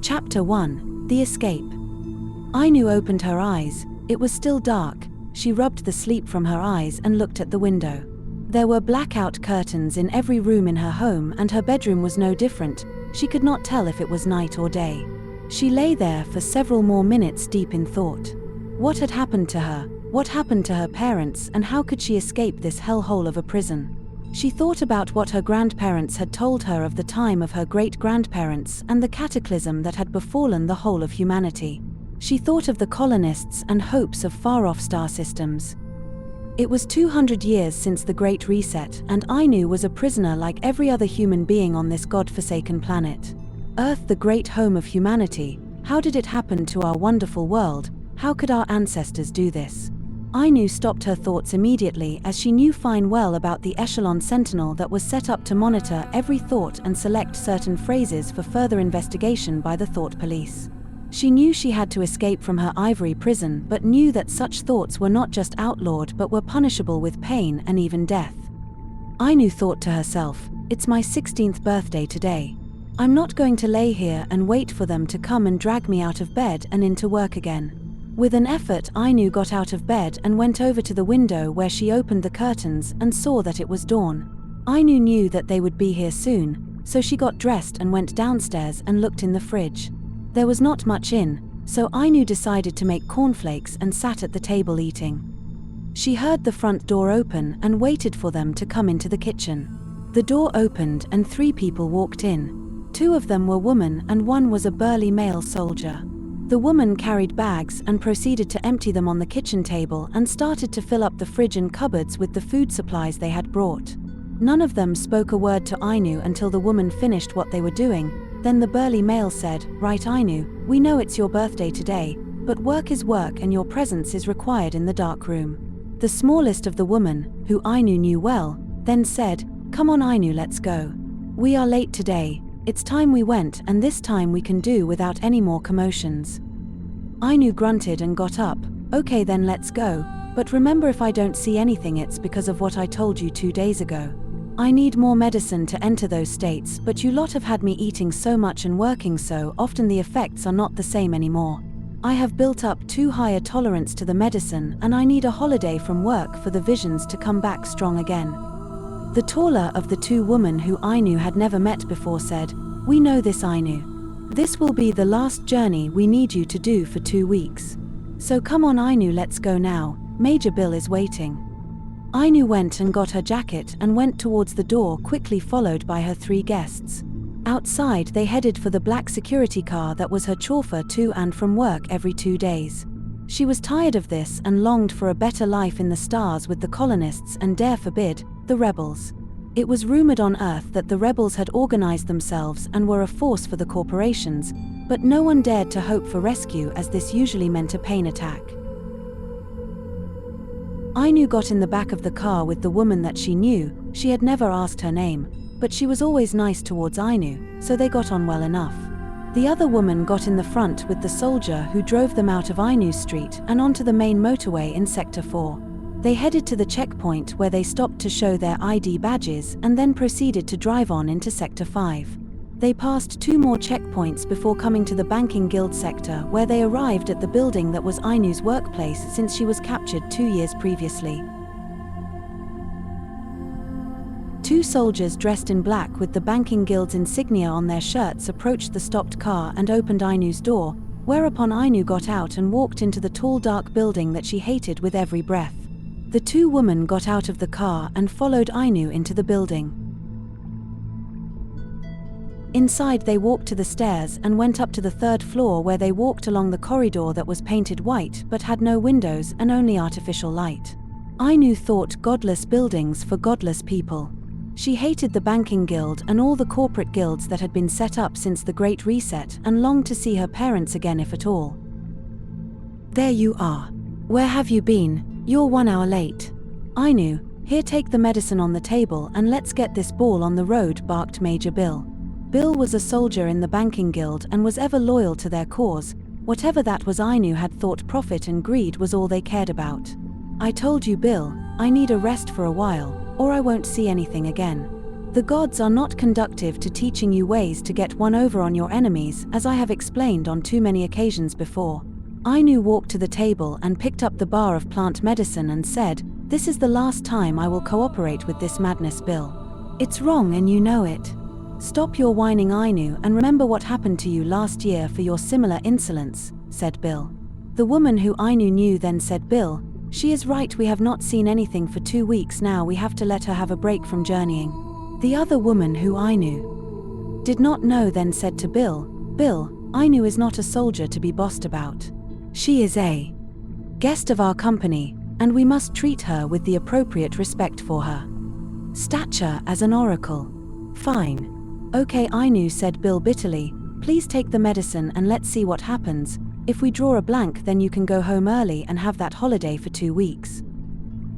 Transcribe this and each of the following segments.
Chapter 1: The Escape. Ainu opened her eyes. It was still dark. She rubbed the sleep from her eyes and looked at the window. There were blackout curtains in every room in her home, and her bedroom was no different. She could not tell if it was night or day. She lay there for several more minutes, deep in thought. What had happened to her? What happened to her parents, and how could she escape this hellhole of a prison? She thought about what her grandparents had told her of the time of her great-grandparents and the cataclysm that had befallen the whole of humanity. She thought of the colonists and hopes of far-off star systems. It was 200 years since the Great Reset, and Ainu was a prisoner like every other human being on this god-forsaken planet. Earth, the great home of humanity. How did it happen to our wonderful world? How could our ancestors do this? Ainu stopped her thoughts immediately, as she knew fine well about the Echelon Sentinel that was set up to monitor every thought and select certain phrases for further investigation by the Thought Police. She knew she had to escape from her ivory prison, but knew that such thoughts were not just outlawed but were punishable with pain and even death. Ainu thought to herself, "It's my 16th birthday today. I'm not going to lay here and wait for them to come and drag me out of bed and into work again." With an effort, Ainu got out of bed and went over to the window, where she opened the curtains and saw that it was dawn. Ainu knew that they would be here soon, so she got dressed and went downstairs and looked in the fridge. There was not much in, so Ainu decided to make cornflakes and sat at the table eating. She heard the front door open and waited for them to come into the kitchen. The door opened and 3 people walked in. 2 of them were women and 1 was a burly male soldier. The woman carried bags and proceeded to empty them on the kitchen table and started to fill up the fridge and cupboards with the food supplies they had brought. None of them spoke a word to Ainu until the woman finished what they were doing. Then the burly male said, "Right, Ainu, we know it's your birthday today, but work is work and your presence is required in the dark room." The smallest of the women, who Ainu knew well, then said, "Come on Ainu, let's go. We are late today. It's time we went, and this time we can do without any more commotions." Ainu grunted and got up. "Okay then, let's go, but remember, if I don't see anything, it's because of what I told you 2 days ago. I need more medicine to enter those states, but you lot have had me eating so much and working so often the effects are not the same anymore. I have built up too high a tolerance to the medicine, and I need a holiday from work for the visions to come back strong again." The taller of the 2 women, who Ainu had never met before, said, "We know this, Ainu. This will be the last journey we need you to do for 2 weeks. So come on Ainu, let's go now. Major Bill is waiting." Ainu went and got her jacket and went towards the door, quickly followed by her 3 guests. Outside, they headed for the black security car that was her chauffeur to and from work every 2 days. She was tired of this and longed for a better life in the stars with the colonists and, dare forbid, the rebels. It was rumored on Earth that the rebels had organized themselves and were a force for the corporations, but no one dared to hope for rescue, as this usually meant a pain attack. Ainu got in the back of the car with the woman that she knew. She had never asked her name, but she was always nice towards Ainu, so they got on well enough. The other woman got in the front with the soldier who drove them out of Ainu Street and onto the main motorway in Sector 4. They headed to the checkpoint, where they stopped to show their ID badges and then proceeded to drive on into Sector 5. They passed 2 more checkpoints before coming to the Banking Guild sector, where they arrived at the building that was Ainu's workplace since she was captured 2 years previously. 2 soldiers dressed in black with the Banking Guild's insignia on their shirts approached the stopped car and opened Ainu's door, whereupon Ainu got out and walked into the tall dark building that she hated with every breath. The 2 women got out of the car and followed Ainu into the building. Inside, they walked to the stairs and went up to the 3rd floor, where they walked along the corridor that was painted white but had no windows and only artificial light. Ainu thought, godless buildings for godless people. She hated the Banking Guild and all the corporate guilds that had been set up since the Great Reset, and longed to see her parents again, if at all. "There you are. Where have you been? You're 1 hour late." "Ainu, here, take the medicine on the table and let's get this ball on the road," barked Major Bill. Bill was a soldier in the Banking Guild and was ever loyal to their cause. Whatever that was, Ainu had thought profit and greed was all they cared about. "I told you, Bill, I need a rest for a while, or I won't see anything again." The gods are not conducive to teaching you ways to get one over on your enemies, as I have explained on too many occasions before. Ainu walked to the table and picked up the bar of plant medicine and said, "This is the last time I will cooperate with this madness, Bill. It's wrong and you know it. Stop your whining, Ainu, and remember what happened to you last year for your similar insolence," said Bill. The woman who Ainu knew then said, "Bill, she is right, we have not seen anything for 2 weeks now, we have to let her have a break from journeying." The other woman who Ainu did not know then said to Bill, "Bill, Ainu is not a soldier to be bossed about. She is a guest of our company, and we must treat her with the appropriate respect for her stature as an oracle." "Fine. Okay, Ainu," said Bill bitterly, "please take the medicine and let's see what happens. If we draw a blank, then you can go home early and have that holiday for 2 weeks."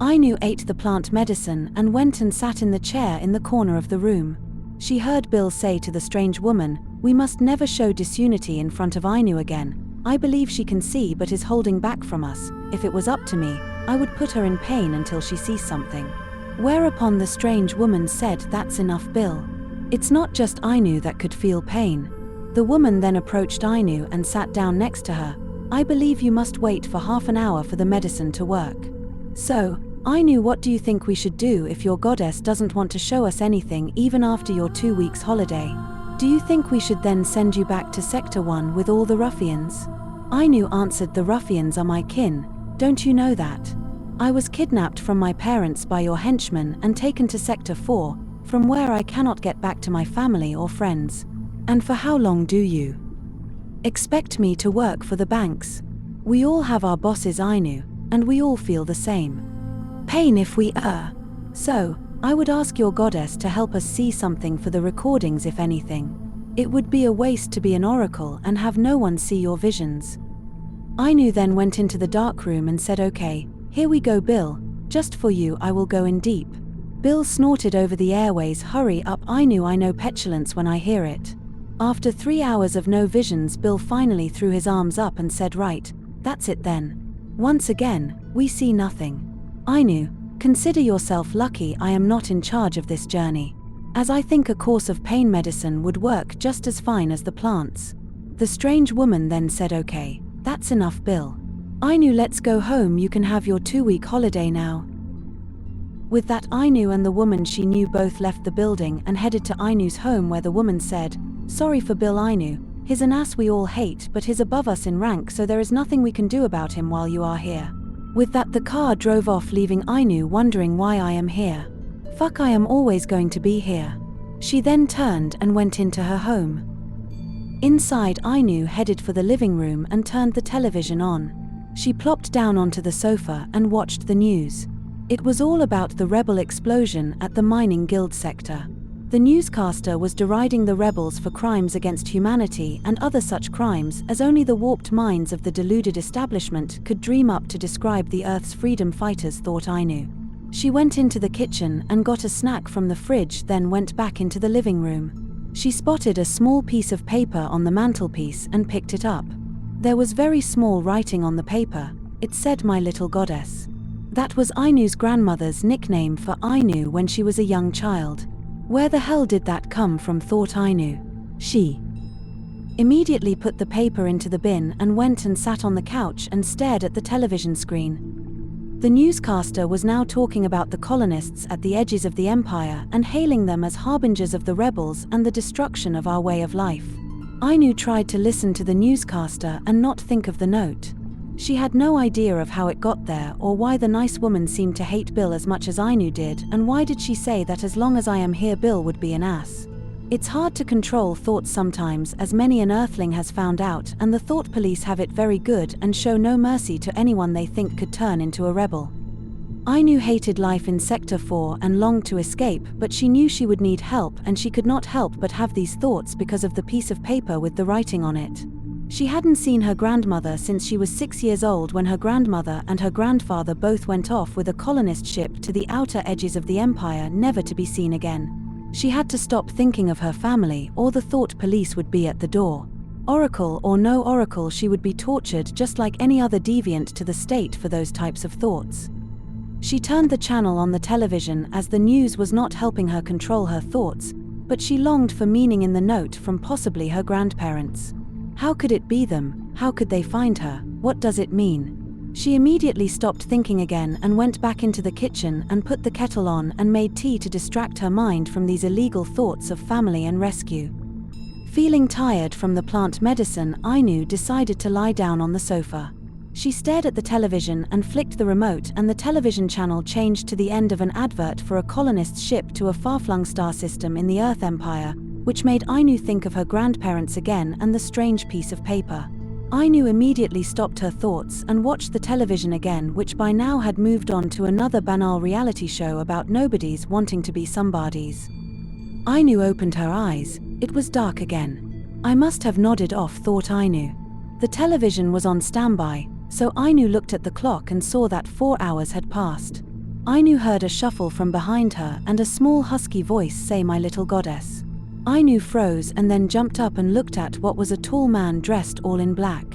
Ainu ate the plant medicine and went and sat in the chair in the corner of the room. She heard Bill say to the strange woman, "We must never show disunity in front of Ainu again. I believe she can see but is holding back from us. If it was up to me, I would put her in pain until she sees something." Whereupon the strange woman said, "That's enough, Bill. It's not just Ainu that could feel pain." The woman then approached Ainu and sat down next to her. "I believe you must wait for half an hour for the medicine to work. So, Ainu, what do you think we should do if your goddess doesn't want to show us anything even after your 2 weeks holiday? Do you think we should then send you back to Sector 1 with all the ruffians?" Ainu answered, "The ruffians are my kin, don't you know that? I was kidnapped from my parents by your henchmen and taken to Sector 4, from where I cannot get back to my family or friends. And for how long do you expect me to work for the banks? We all have our bosses, Ainu, and we all feel the same pain if we err. So, I would ask your goddess to help us see something for the recordings, if anything. It would be a waste to be an oracle and have no one see your visions." Ainu then went into the dark room and said, "Okay, here we go, Bill. Just for you I will go in deep." Bill snorted over the airways, "Hurry up, Ainu, I know petulance when I hear it." After 3 hours of no visions, Bill finally threw his arms up and said, "Right, that's it then. Once again, we see nothing. Ainu, consider yourself lucky I am not in charge of this journey, as I think a course of pain medicine would work just as fine as the plants." The strange woman then said, "Okay, that's enough, Bill. Ainu, let's go home, you can have your 2-week holiday now." With that, Ainu and the woman she knew both left the building and headed to Ainu's home, where the woman said, "Sorry for Bill, Ainu. He's an ass we all hate, but he's above us in rank, so there is nothing we can do about him while you are here." With that, the car drove off, leaving Ainu wondering why I am here. Fuck, I am always going to be here. She then turned and went into her home. Inside, Ainu headed for the living room and turned the television on. She plopped down onto the sofa and watched the news. It was all about the rebel explosion at the mining guild sector. The newscaster was deriding the rebels for crimes against humanity and other such crimes as only the warped minds of the deluded establishment could dream up to describe the Earth's freedom fighters, thought Ainu. She went into the kitchen and got a snack from the fridge, then went back into the living room. She spotted a small piece of paper on the mantelpiece and picked it up. There was very small writing on the paper. It said, "My little goddess." That was Ainu's grandmother's nickname for Ainu when she was a young child. Where the hell did that come from, thought Ainu. She immediately put the paper into the bin and went and sat on the couch and stared at the television screen. The newscaster was now talking about the colonists at the edges of the empire and hailing them as harbingers of the rebels and the destruction of our way of life. Ainu tried to listen to the newscaster and not think of the note. She had no idea of how it got there or why the nice woman seemed to hate Bill as much as Ainu did, and why did she say that as long as I am here Bill would be an ass. It's hard to control thoughts sometimes, as many an earthling has found out, and the thought police have it very good and show no mercy to anyone they think could turn into a rebel. Ainu hated life in Sector 4 and longed to escape, but she knew she would need help, and she could not help but have these thoughts because of the piece of paper with the writing on it. She hadn't seen her grandmother since she was 6 years old, when her grandmother and her grandfather both went off with a colonist ship to the outer edges of the empire, never to be seen again. She had to stop thinking of her family, or the thought police would be at the door. Oracle or no oracle, she would be tortured just like any other deviant to the state for those types of thoughts. She turned the channel on the television as the news was not helping her control her thoughts, but she longed for meaning in the note from possibly her grandparents. How could it be them? How could they find her? What does it mean? She immediately stopped thinking again and went back into the kitchen and put the kettle on and made tea to distract her mind from these illegal thoughts of family and rescue. Feeling tired from the plant medicine, Ainu decided to lie down on the sofa. She stared at the television and flicked the remote, and the television channel changed to the end of an advert for a colonist ship to a far-flung star system in the Earth Empire, which made Ainu think of her grandparents again and the strange piece of paper. Ainu immediately stopped her thoughts and watched the television again, which by now had moved on to another banal reality show about nobodies wanting to be somebodies. Ainu opened her eyes. It was dark again. I must have nodded off, thought Ainu. The television was on standby, so Ainu looked at the clock and saw that 4 hours had passed. Ainu heard a shuffle from behind her and a small husky voice say, "My little goddess." Ainu froze and then jumped up and looked at what was a tall man dressed all in black.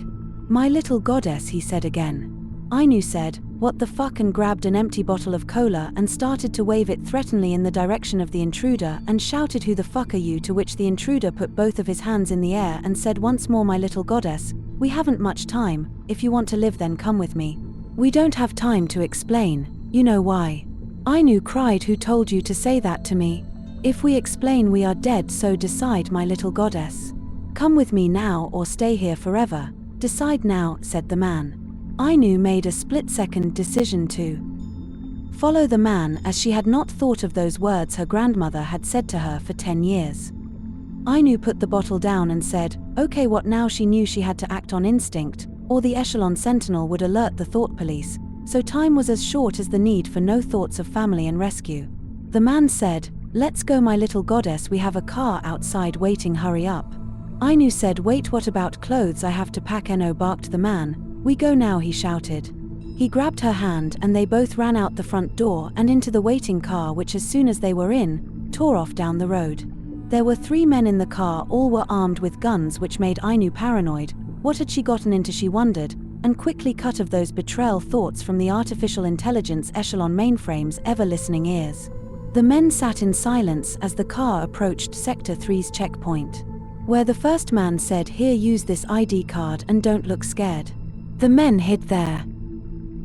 "My little goddess," he said again. Ainu said, "What the fuck?" and grabbed an empty bottle of cola and started to wave it threateningly in the direction of the intruder and shouted, "Who the fuck are you?" To which the intruder put both of his hands in the air and said once more, "My little goddess, we haven't much time. If you want to live, then come with me." "We don't have time to explain. You know why?" Ainu cried, "Who told you to say that to me? If we explain, we are dead, so decide, my little goddess. Come with me now or stay here forever. Decide now," said the man. Ainu made a split-second decision to follow the man, as she had not thought of those words her grandmother had said to her for 10 years. Ainu put the bottle down and said, "Okay, what now?" She knew she had to act on instinct, or the Echelon Sentinel would alert the thought police, so time was as short as the need for no thoughts of family and rescue. The man said, "Let's go, my little goddess, we have a car outside waiting, hurry up." Ainu said, "Wait, what about clothes? I have to pack." Eno barked the man. "We go now," he shouted. He grabbed her hand and they both ran out the front door and into the waiting car, which as soon as they were in, tore off down the road. There were 3 men in the car, all were armed with guns, which made Ainu paranoid. What had she gotten into, she wondered, and quickly cut of those betrayal thoughts from the artificial intelligence Echelon mainframe's ever-listening ears. The men sat in silence as the car approached Sector 3's checkpoint, where the first man said, "Here, use this ID card and don't look scared." The men hid their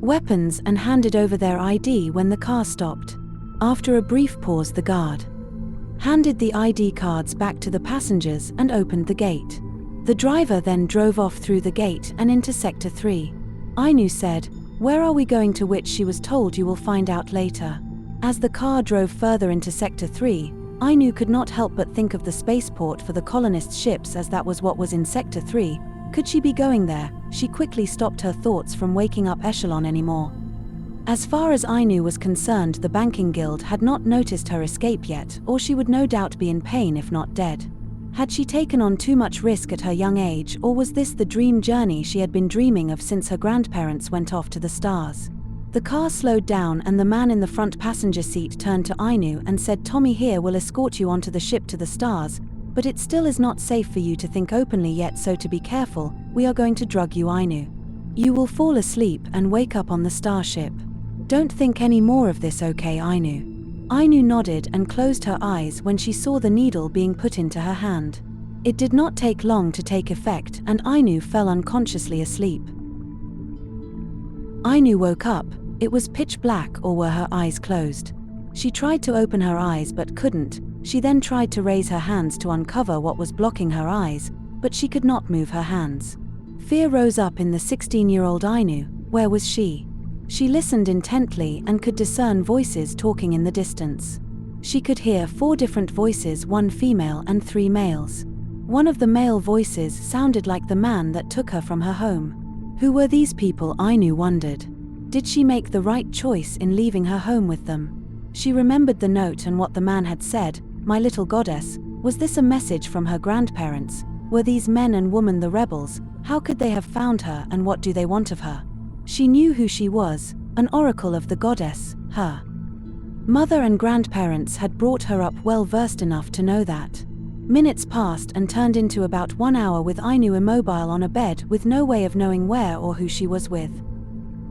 weapons and handed over their ID when the car stopped. After a brief pause, the guard handed the ID cards back to the passengers and opened the gate. The driver then drove off through the gate and into Sector 3. Ainu said, "Where are we going?" to which she was told, "You will find out later." As the car drove further into Sector 3, Ainu could not help but think of the spaceport for the colonist ships, as that was what was in Sector 3. Could she be going there? She quickly stopped her thoughts from waking up Echelon anymore. As far as Ainu was concerned, the banking guild had not noticed her escape yet, or she would no doubt be in pain if not dead. Had she taken on too much risk at her young age, or was this the dream journey she had been dreaming of since her grandparents went off to the stars? The car slowed down and the man in the front passenger seat turned to Ainu and said, "Tommy here will escort you onto the ship to the stars, but it still is not safe for you to think openly yet, so to be careful. We are going to drug you, Ainu. You will fall asleep and wake up on the starship. Don't think any more of this, okay, Ainu?" Ainu nodded and closed her eyes when she saw the needle being put into her hand. It did not take long to take effect and Ainu fell unconsciously asleep. Ainu woke up. It was pitch black, or were her eyes closed? She tried to open her eyes but couldn't. She then tried to raise her hands to uncover what was blocking her eyes, but she could not move her hands. Fear rose up in the 16-year-old Ainu. Where was she? She listened intently and could discern voices talking in the distance. She could hear 4 different voices, 1 female and 3 males. One of the male voices sounded like the man that took her from her home. Who were these people, Ainu wondered. Did she make the right choice in leaving her home with them? She remembered the note and what the man had said, "My little goddess." Was this a message from her grandparents? Were these men and women the rebels? How could they have found her, and what do they want of her? She knew who she was, an oracle of the goddess. Her mother and grandparents had brought her up well versed enough to know that. Minutes passed and turned into about 1 hour with Ainu immobile on a bed with no way of knowing where or who she was with.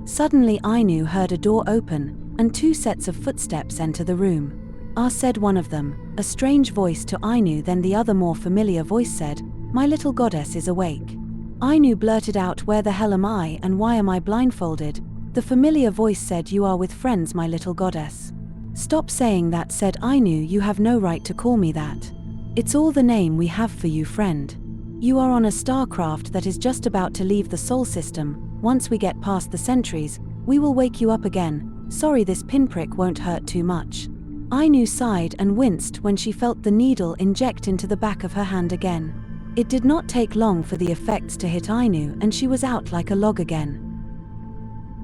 Suddenly Ainu heard a door open, and 2 sets of footsteps enter the room. "Ah," said one of them, a strange voice to Ainu. Then the other more familiar voice said, "My little goddess is awake." Ainu blurted out, "Where the hell am I and why am I blindfolded?" The familiar voice said, "You are with friends, my little goddess." "Stop saying that," said Ainu, "you have no right to call me that. It's all the name we have for you, friend. You are on a starcraft that is just about to leave the Sol system. Once we get past the sentries, we will wake you up again. Sorry, this pinprick won't hurt too much." Ainu sighed and winced when she felt the needle inject into the back of her hand again. It did not take long for the effects to hit Ainu, and she was out like a log again.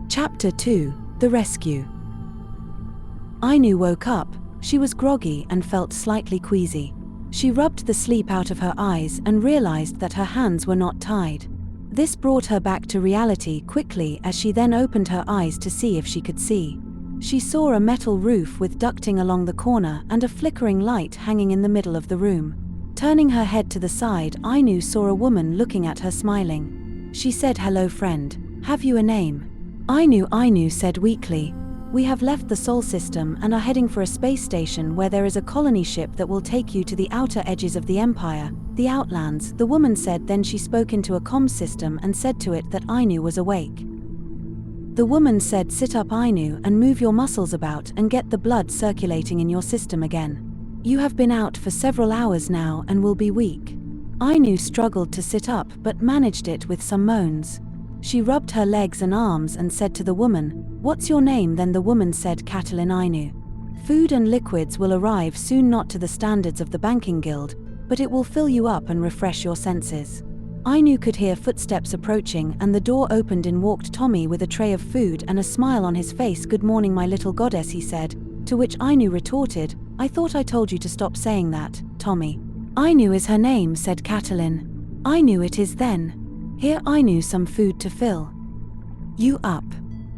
Chapter 2: The Rescue. Ainu woke up. She was groggy and felt slightly queasy. She rubbed the sleep out of her eyes and realized that her hands were not tied. This brought her back to reality quickly, as she then opened her eyes to see if she could see. She saw a metal roof with ducting along the corner and a flickering light hanging in the middle of the room. Turning her head to the side, Ainu saw a woman looking at her, smiling. She said, "Hello friend, have you a name?" Ainu said weakly, "We have left the Sol system and are heading for a space station where there is a colony ship that will take you to the outer edges of the Empire, the Outlands," the woman said. Then she spoke into a comms system and said to it that Ainu was awake. The woman said, "Sit up, Ainu, and move your muscles about and get the blood circulating in your system again. You have been out for several hours now and will be weak." Ainu struggled to sit up but managed it with some moans. She rubbed her legs and arms and said to the woman, "What's your name?" Then the woman said, "Catalin Ainu. Food and liquids will arrive soon, not to the standards of the banking guild, but it will fill you up and refresh your senses." Ainu could hear footsteps approaching, and the door opened. In walked Tommy with a tray of food and a smile on his face. "Good morning, my little goddess," he said, to which Ainu retorted, "I thought I told you to stop saying that, Tommy." "Ainu is her name," said Catalin. "Ainu it is then. Here, Ainu, some food to fill you up.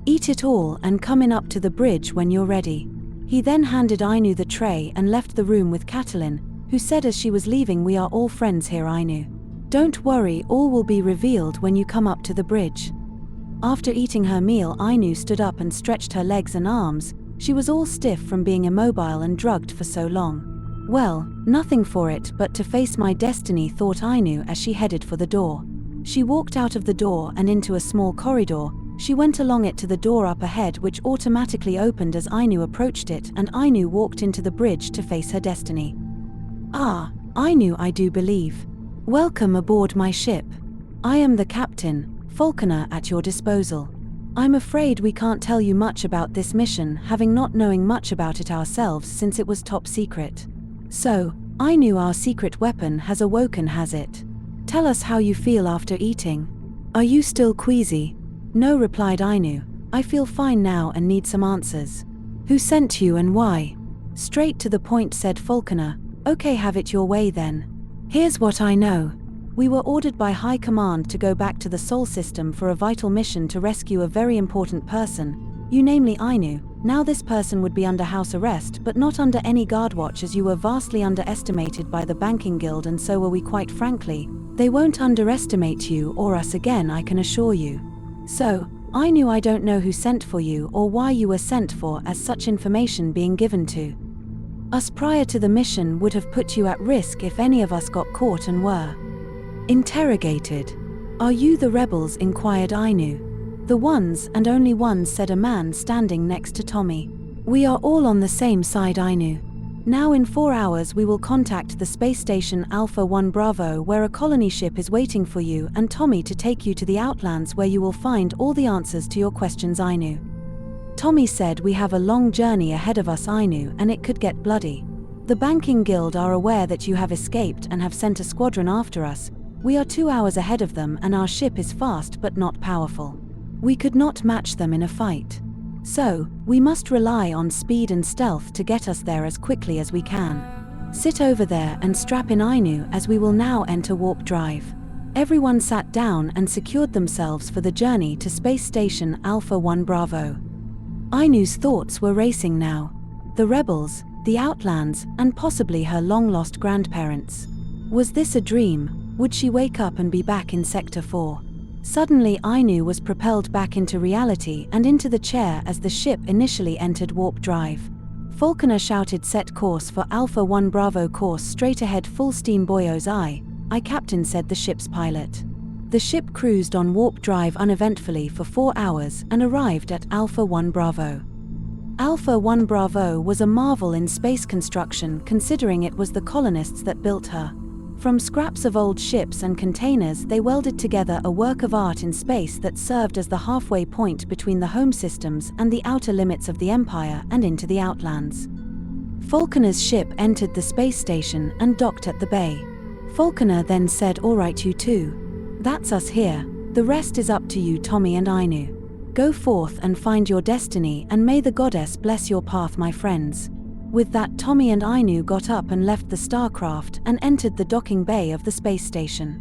Eat it all and come in up to the bridge when you're ready." He then handed Ainu the tray and left the room with Catalin, who said as she was leaving, "We are all friends here, Ainu. Don't worry, all will be revealed when you come up to the bridge." After eating her meal, Ainu stood up and stretched her legs and arms. She was all stiff from being immobile and drugged for so long. "Well, nothing for it but to face my destiny," thought Ainu as she headed for the door. She walked out of the door and into a small corridor. She went along it to the door up ahead, which automatically opened as Ainu approached it, and Ainu walked into the bridge to face her destiny. "Ah, Ainu, I do believe. Welcome aboard my ship. I am the captain, Falconer, at your disposal. I'm afraid we can't tell you much about this mission, having not knowing much about it ourselves since it was top secret. So, Ainu, our secret weapon has awoken, has it? Tell us how you feel after eating. Are you still queasy?" "No," replied Ainu. "I feel fine now and need some answers." "Who sent you and why?" "Straight to the point," said Falconer. "Okay, have it your way then. Here's what I know. We were ordered by High Command to go back to the Sol system for a vital mission to rescue a very important person, you namely Ainu. Now this person would be under house arrest but not under any guard watch, as you were vastly underestimated by the banking guild, and so were we, quite frankly. They won't underestimate you or us again, I can assure you. So, Ainu, I don't know who sent for you or why you were sent for, as such information being given to us prior to the mission would have put you at risk if any of us got caught and were interrogated." "Are you the rebels?" inquired Ainu. "The ones and only ones," said a man standing next to Tommy. "We are all on the same side, Ainu. Now in 4 hours we will contact the space station Alpha 1 Bravo, where a colony ship is waiting for you and Tommy to take you to the Outlands, where you will find all the answers to your questions, Ainu." Tommy said, "We have a long journey ahead of us, Ainu, and it could get bloody. The banking guild are aware that you have escaped and have sent a squadron after us. We are 2 hours ahead of them and our ship is fast but not powerful. We could not match them in a fight. So, we must rely on speed and stealth to get us there as quickly as we can. Sit over there and strap in, Ainu, as we will now enter warp drive." Everyone sat down and secured themselves for the journey to space station Alpha 1 Bravo. Ainu's thoughts were racing now. The rebels, the Outlands, and possibly her long-lost grandparents. Was this a dream? Would she wake up and be back in Sector 4? Suddenly Ainu was propelled back into reality and into the chair as the ship initially entered warp drive. Falconer shouted, "Set course for Alpha 1 Bravo, course straight ahead, full steam Boyo's eye." "Aye, Captain," said the ship's pilot. The ship cruised on warp drive uneventfully for 4 hours and arrived at Alpha 1 Bravo. Alpha 1 Bravo was a marvel in space construction, considering it was the colonists that built her. From scraps of old ships and containers, they welded together a work of art in space that served as the halfway point between the home systems and the outer limits of the Empire and into the outlands. Falconer's ship entered the space station and docked at the bay. Falconer then said, "All right, you two. That's us here. The rest is up to you, Tommy and Ainu. Go forth and find your destiny, and may the goddess bless your path, my friends." With that, Tommy and Ainu got up and left the starcraft and entered the docking bay of the space station.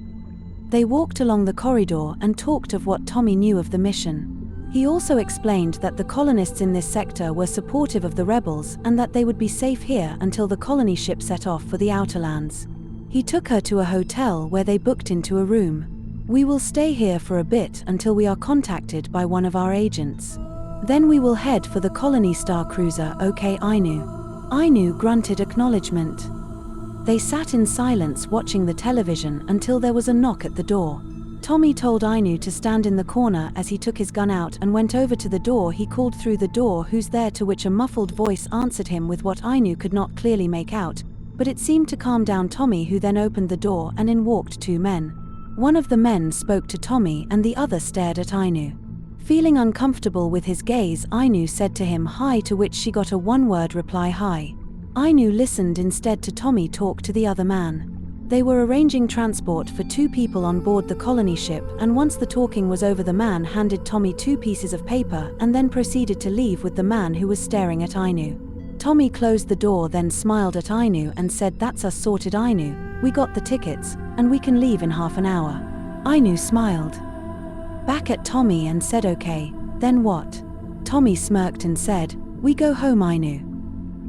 They walked along the corridor and talked of what Tommy knew of the mission. He also explained that the colonists in this sector were supportive of the rebels and that they would be safe here until the colony ship set off for the outer lands. He took her to a hotel where they booked into a room. "We will stay here for a bit until we are contacted by one of our agents. Then we will head for the colony star cruiser, okay, Ainu?" Ainu grunted acknowledgement. They sat in silence watching the television until there was a knock at the door. Tommy told Ainu to stand in the corner as he took his gun out and went over to the door. He called through the door, "Who's there?" to which a muffled voice answered him with what Ainu could not clearly make out, but it seemed to calm down Tommy, who then opened the door and in walked 2 men. One of the men spoke to Tommy and the other stared at Ainu. Feeling uncomfortable with his gaze, Ainu said to him, "Hi," to which she got a one-word reply, "Hi." Ainu listened instead to Tommy talk to the other man. They were arranging transport for 2 people on board the colony ship, and once the talking was over, the man handed Tommy 2 pieces of paper and then proceeded to leave with the man who was staring at Ainu. Tommy closed the door, then smiled at Ainu and said, "That's us sorted, Ainu. We got the tickets, and we can leave in half an hour." Ainu smiled back at Tommy and said, "Okay, then what?" Tommy smirked and said, "We go home, Ainu."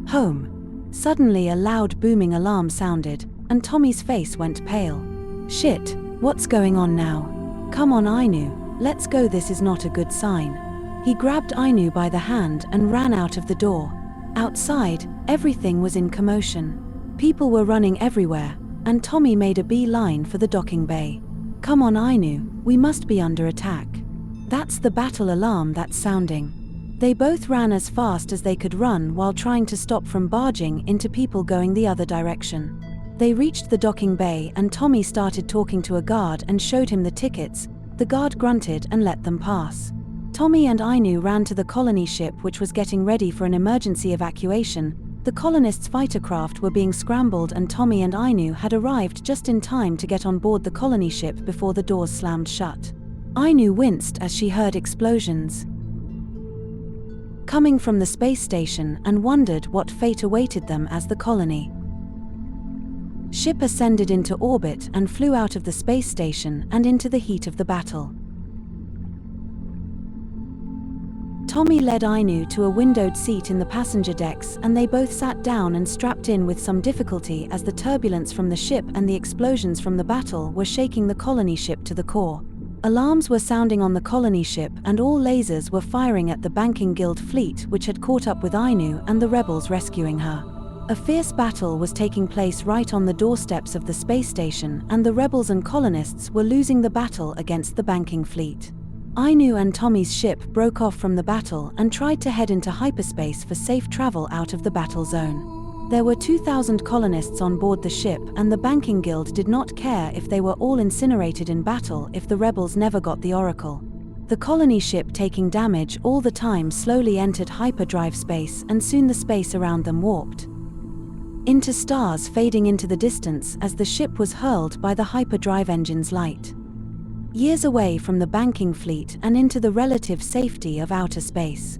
Home. Suddenly a loud booming alarm sounded, and Tommy's face went pale. "Shit, what's going on now? Come on, Ainu, let's go, this is not a good sign." He grabbed Ainu by the hand and ran out of the door. Outside, everything was in commotion. People were running everywhere, and Tommy made a beeline for the docking bay. "Come on, Ainu, we must be under attack. That's the battle alarm that's sounding." They both ran as fast as they could run while trying to stop from barging into people going the other direction. They reached the docking bay and Tommy started talking to a guard and showed him the tickets. The guard grunted and let them pass. Tommy and Ainu ran to the colony ship, which was getting ready for an emergency evacuation. The colonists' fighter craft were being scrambled and Tommy and Ainu had arrived just in time to get on board the colony ship before the doors slammed shut. Ainu winced as she heard explosions coming from the space station and wondered what fate awaited them as the colony ship ascended into orbit and flew out of the space station and into the heat of the battle. Tommy led Ainu to a windowed seat in the passenger decks and they both sat down and strapped in with some difficulty as the turbulence from the ship and the explosions from the battle were shaking the colony ship to the core. Alarms were sounding on the colony ship and all lasers were firing at the Banking Guild fleet, which had caught up with Ainu and the rebels rescuing her. A fierce battle was taking place right on the doorsteps of the space station and the rebels and colonists were losing the battle against the Banking fleet. Ainu and Tommy's ship broke off from the battle and tried to head into hyperspace for safe travel out of the battle zone. There were 2,000 colonists on board the ship and the Banking Guild did not care if they were all incinerated in battle if the rebels never got the Oracle. The colony ship, taking damage all the time, slowly entered hyperdrive space and soon the space around them warped into stars, fading into the distance as the ship was hurled by the hyperdrive engine's light years away from the Banking fleet and into the relative safety of outer space.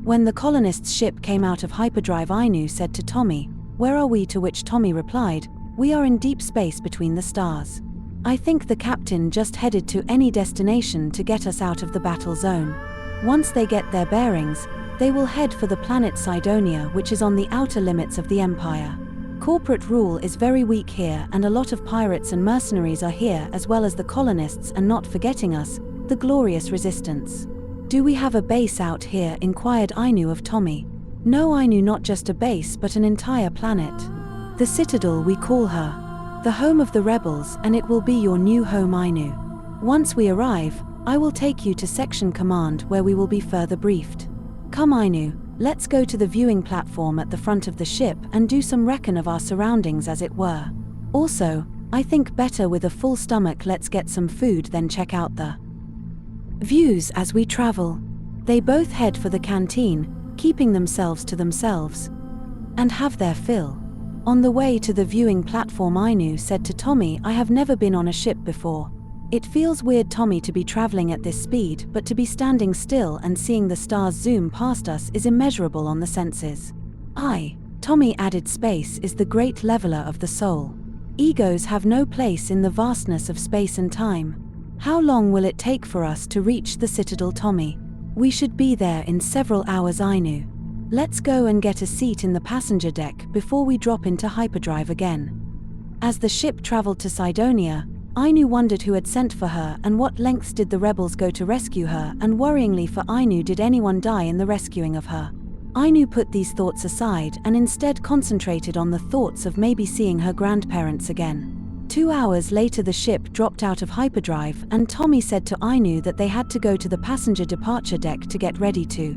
When the colonists' ship came out of hyperdrive, Ainu said to Tommy, "Where are we?" to which Tommy replied, "We are in deep space between the stars. I think the captain just headed to any destination to get us out of the battle zone. Once they get their bearings, they will head for the planet Cydonia, which is on the outer limits of the Empire. corporate rule is very weak here, and a lot of pirates and mercenaries are here, as well as the colonists, and not forgetting us, the glorious resistance. Do we have a base out here? Inquired Ainu of Tommy. No, Ainu, not just a base but an entire planet. The Citadel, we call her. The home of the rebels, and it will be your new home, Ainu. Once we arrive, I will take you to Section Command where we will be further briefed. Come, Ainu, let's go to the viewing platform at the front of the ship and do some reckon of our surroundings, as it were. Also, I think better with a full stomach let's get some food then check out the views as we travel. They both head for the canteen, keeping themselves to themselves, and have their fill. On the way to the viewing platform, Ainu said to Tommy, I have never been on a ship before. It feels weird, Tommy, to be traveling at this speed, but to be standing still and seeing the stars zoom past us is immeasurable on the senses. Tommy added, space is the great leveler of the soul. Egos have no place in the vastness of space and time. How long will it take for us to reach the Citadel, Tommy? We should be there in several hours, Ainu. Let's go and get a seat in the passenger deck before we drop into hyperdrive again. As the ship traveled to Cydonia, Ainu wondered who had sent for her and what lengths did the rebels go to rescue her, and worryingly for Ainu, did anyone die in the rescuing of her? Ainu put these thoughts aside and instead concentrated on the thoughts of maybe seeing her grandparents again. 2 hours later the ship dropped out of hyperdrive and Tommy said to Ainu that they had to go to the passenger departure deck to get ready to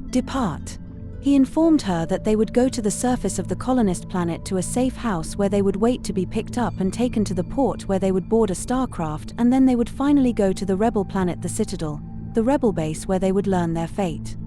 depart. He informed her that they would go to the surface of the colonist planet to a safe house where they would wait to be picked up and taken to the port where they would board a starcraft, and then they would finally go to the rebel planet, the Citadel, the rebel base where they would learn their fate.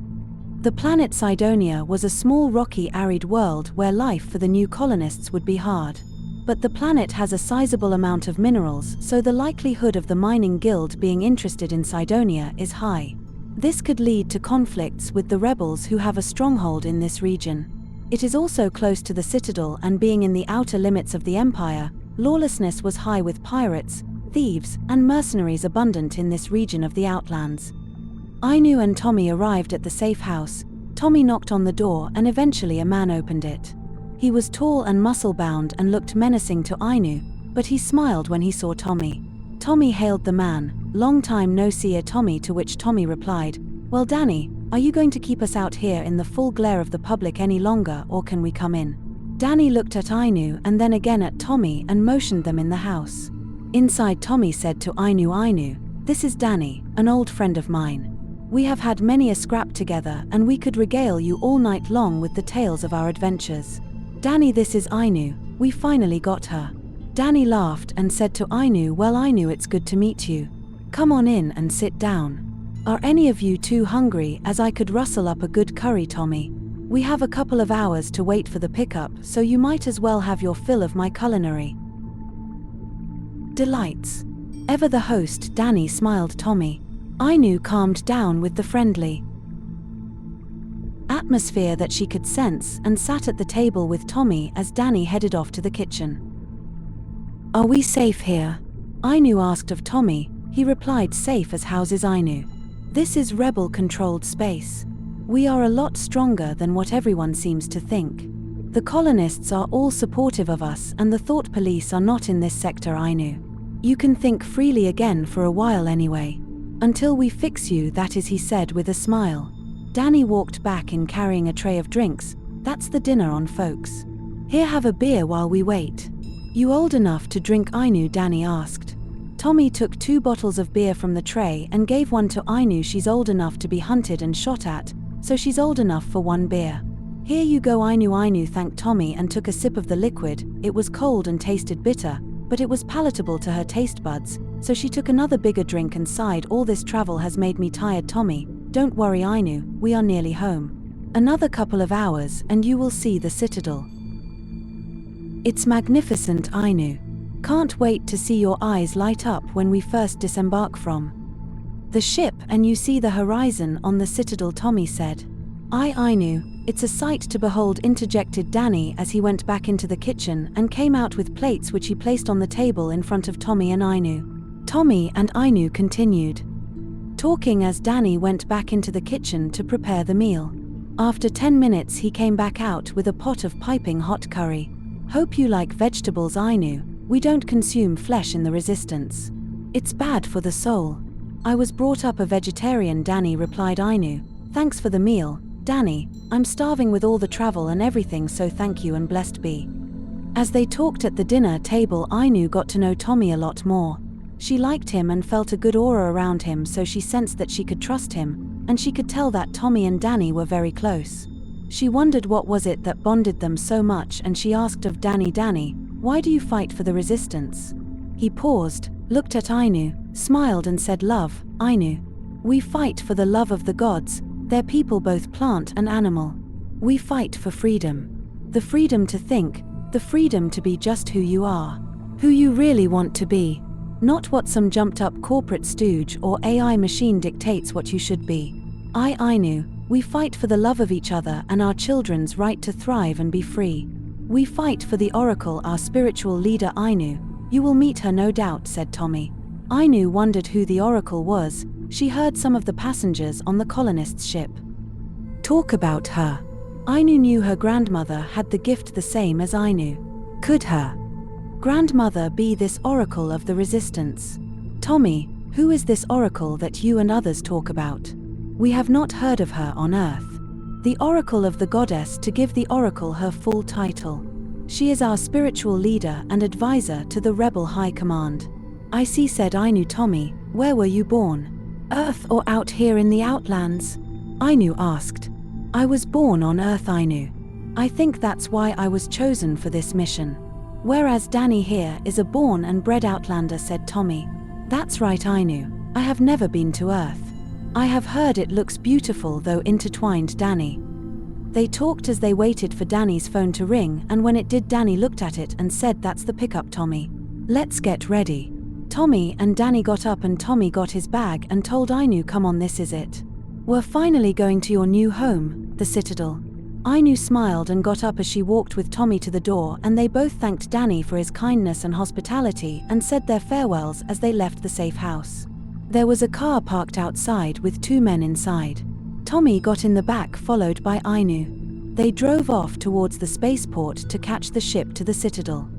The planet Cydonia was a small rocky arid world where life for the new colonists would be hard. But the planet has a sizable amount of minerals, so the likelihood of the mining guild being interested in Cydonia is high. This could lead to conflicts with the rebels who have a stronghold in this region. It is also close to the Citadel, and being in the outer limits of the Empire, lawlessness was high with pirates, thieves, and mercenaries abundant in this region of the Outlands. Ainu and Tommy arrived at the safe house. Tommy knocked on the door and eventually a man opened it. He was tall and muscle-bound and looked menacing to Ainu, but he smiled when he saw Tommy. Tommy hailed the man, "Long time no see, Tommy," to which Tommy replied, "Well, Danny, are you going to keep us out here in the full glare of the public any longer, or can we come in?" Danny looked at Ainu and then again at Tommy and motioned them in the house. Inside, Tommy said to Ainu, "Ainu, this is Danny, an old friend of mine. We have had many a scrap together and we could regale you all night long with the tales of our adventures." "Danny, this is Ainu, we finally got her." Danny laughed and said to Ainu, "Well, Ainu, it's good to meet you. Come on in and sit down. Are any of you too hungry, as I could rustle up a good curry, Tommy? We have a couple of hours to wait for the pickup, so you might as well have your fill of my culinary delights." Ever the host, Danny smiled Tommy. Ainu calmed down with the friendly atmosphere that she could sense and sat at the table with Tommy as Danny headed off to the kitchen. "Are we safe here?" Ainu asked of Tommy. He replied, "Safe as houses, Ainu. This is rebel-controlled space. We are a lot stronger than what everyone seems to think. The colonists are all supportive of us and the thought police are not in this sector, Ainu. You can think freely again for a while anyway. Until we fix you, that is," he said with a smile. Danny walked back in carrying a tray of drinks. "That's the dinner on, folks. Here, have a beer while we wait." "You old enough to drink, Ainu?" Danny asked. Tommy took 2 bottles of beer from the tray and gave one to Ainu. "She's old enough to be hunted and shot at, so she's old enough for 1 beer. Here you go, Ainu." Ainu thanked Tommy and took a sip of the liquid. It was cold and tasted bitter, but it was palatable to her taste buds, so she took another bigger drink and sighed, "All this travel has made me tired, Tommy. Don't worry, Ainu, we are nearly home. Another couple of hours and you will see the Citadel. It's magnificent, Ainu. Can't wait to see your eyes light up when we first disembark from the ship and you see the horizon on the Citadel," Tommy said. "Aye, Ainu, it's a sight to behold," interjected Danny as he went back into the kitchen and came out with plates which he placed on the table in front of Tommy and Ainu. Tommy and Ainu continued talking as Danny went back into the kitchen to prepare the meal. After 10 minutes he came back out with a pot of piping hot curry. Hope you like vegetables, Ainu. We don't consume flesh in the Resistance. It's bad for the soul. I was brought up a vegetarian, Danny replied Ainu. Thanks for the meal, Danny. I'm starving with all the travel and everything, so thank you and blessed be. As they talked at the dinner table, Ainu got to know Tommy a lot more. She liked him and felt a good aura around him, so she sensed that she could trust him, and she could tell that Tommy and Danny were very close. She wondered what was it that bonded them so much, and she asked of Danny, Danny, why do you fight for the Resistance? He paused, looked at Ainu, smiled and said, love, Ainu. We fight for the love of the gods, their people, both plant and animal. We fight for freedom. The freedom to think, the freedom to be just who you are. Who you really want to be. Not what some jumped-up corporate stooge or AI machine dictates what you should be. Ainu, we fight for the love of each other and our children's right to thrive and be free. We fight for the Oracle, our spiritual leader Ainu. You will meet her, no doubt, said Tommy. Ainu wondered who the Oracle was. She heard some of the passengers on the colonists' ship talk about her. Ainu knew her grandmother had the gift the same as Ainu. Could her grandmother be this Oracle of the Resistance? Tommy, who is this Oracle that you and others talk about? We have not heard of her on Earth. The Oracle of the Goddess, to give the Oracle her full title. She is our spiritual leader and advisor to the Rebel High Command. I see, said Ainu. Tommy, where were you born? Earth or out here in the Outlands? Ainu asked. I was born on Earth, Ainu. I think that's why I was chosen for this mission. Whereas Danny here is a born and bred Outlander, said Tommy. That's right, Ainu. I have never been to Earth. I have heard it looks beautiful, though, intertwined Danny. They talked as they waited for Danny's phone to ring, and when it did, Danny looked at it and said, that's the pickup, Tommy. Let's get ready. Tommy and Danny got up and Tommy got his bag and told Ainu, come on, this is it. We're finally going to your new home, the Citadel. Ainu smiled and got up as she walked with Tommy to the door, and they both thanked Danny for his kindness and hospitality and said their farewells as they left the safe house. There was a car parked outside with 2 men inside. Tommy got in the back, followed by Ainu. They drove off towards the spaceport to catch the ship to the Citadel.